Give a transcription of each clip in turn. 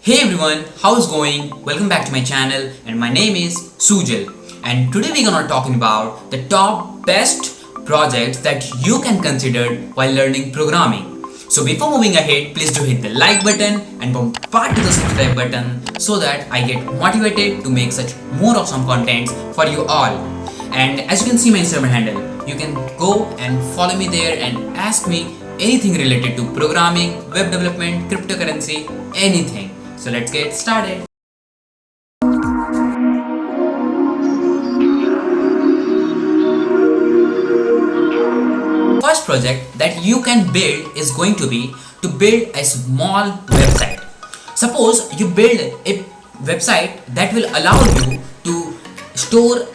Hey everyone, how's going? Welcome back to my channel and my name is Sujal, and today we're gonna talking about the top best projects that you can consider while learning programming. So before moving ahead, please do hit the like button and bombard to the subscribe button so that I get motivated to make such more awesome contents for you all. And as you can see my Instagram handle, you can go and follow me there and ask me anything related to programming, web development, cryptocurrency, anything. So let's get started. First project that you can build is going to be to build a small website. Suppose you build a website that will allow you to store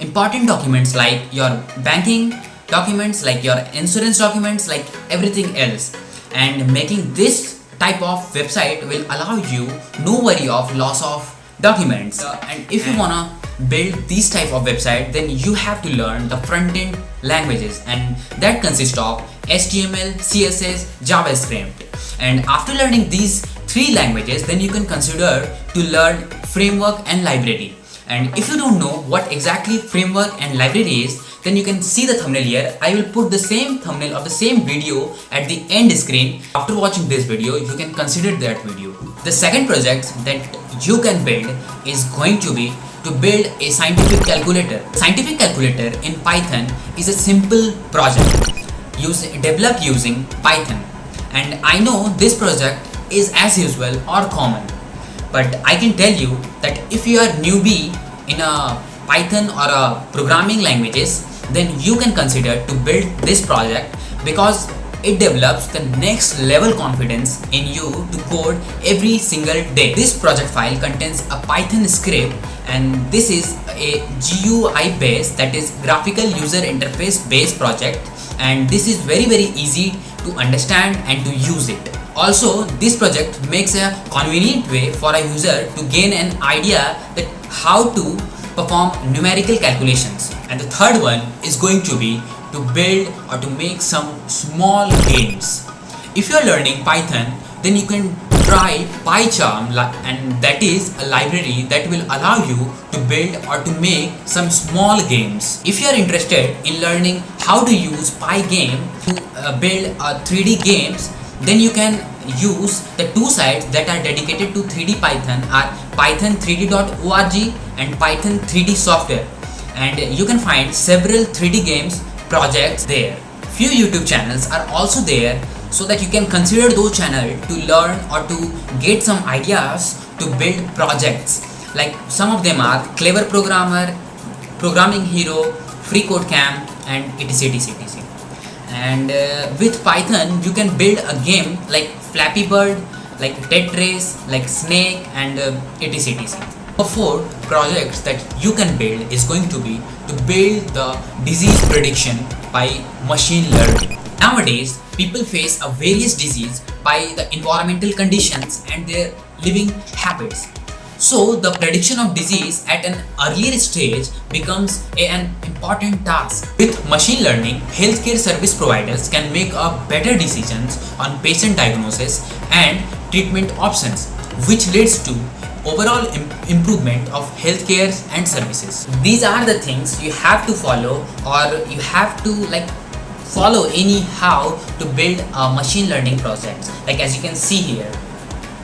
important documents like your banking documents, like your insurance documents, like everything else, and making this type of website will allow you no worry of loss of documents. And if you wanna build this type of website, then you have to learn the front-end languages, and that consists of HTML, CSS, JavaScript. And after learning these three languages, then you can consider to learn framework and library. And if you don't know what exactly framework and library is, then you can see the thumbnail here. I will put the same thumbnail of the same video at the end screen. After watching this video, you can consider that video. The second project that you can build is going to be to build a scientific calculator. Scientific calculator in Python is a simple project developed using Python. And I know this project is as usual or common, but I can tell you that if you are newbie in a Python or a programming languages, then you can consider to build this project because it develops the next level confidence in you to code every single day. This project file contains a Python script, and this is a GUI based, that is graphical user interface based project, and this is very easy to understand and to use it. Also, this project makes a convenient way for a user to gain an idea that how to perform numerical calculations. And the third one is going to be to build or to make some small games. If you are learning Python, then you can try PyCharm, and that is a library that will allow you to build or to make some small games. If you are interested in learning how to use Pygame to build 3D games, then you can use the two sites that are dedicated to 3D Python are python3d.org and Python 3D software, and you can find several 3D games projects there. Few YouTube channels are also there, so that you can consider those channels to learn or to get some ideas to build projects. Like some of them are Clever Programmer, Programming Hero, Free Code Camp, and etc. And with Python you can build a game like Flappy Bird, like Tetris, like Snake, and etc. The fourth projects that you can build is going to be to build the disease prediction by machine learning. Nowadays people face a various disease by the environmental conditions and their living habits. So the prediction of disease at an earlier stage becomes an important task. With machine learning, healthcare service providers can make better decisions on patient diagnosis and treatment options, which leads to overall improvement of healthcare and services. These are the things you have to follow, or you have to follow anyhow to build a machine learning project. Like as you can see here.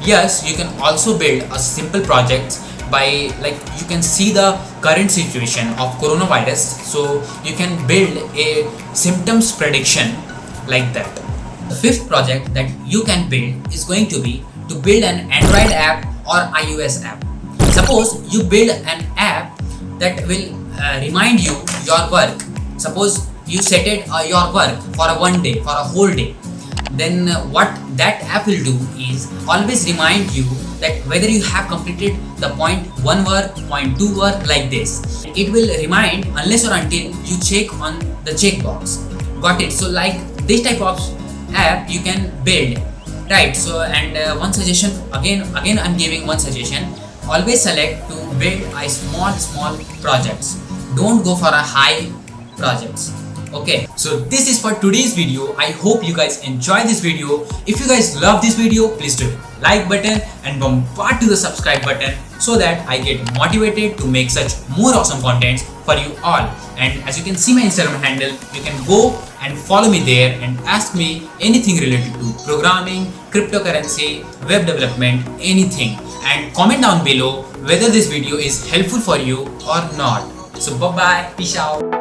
Yes, you can also build a simple project by you can see the current situation of coronavirus, so you can build a symptoms prediction like that. The fifth project that you can build is going to be to build an Android app or iOS app. Suppose you build an app that will remind you your work. Suppose you set it your work for one day, for a whole day. Then what that app will do is always remind you that whether you have completed the point 1 work, point 2 work, like this. It will remind unless or until you check on the checkbox. Got it? So like this type of app you can build, right? So and one suggestion, again I'm giving one suggestion. Always select to build a small projects. Don't go for a high projects. Okay, so this is for today's video. I hope you guys enjoy this video. If you guys love this video, please do like button and bombard to the subscribe button so that I get motivated to make such more awesome contents for you all. And as you can see my Instagram handle, you can go and follow me there and ask me anything related to programming, cryptocurrency, web development, anything, and comment down below whether this video is helpful for you or not. So bye bye, peace out.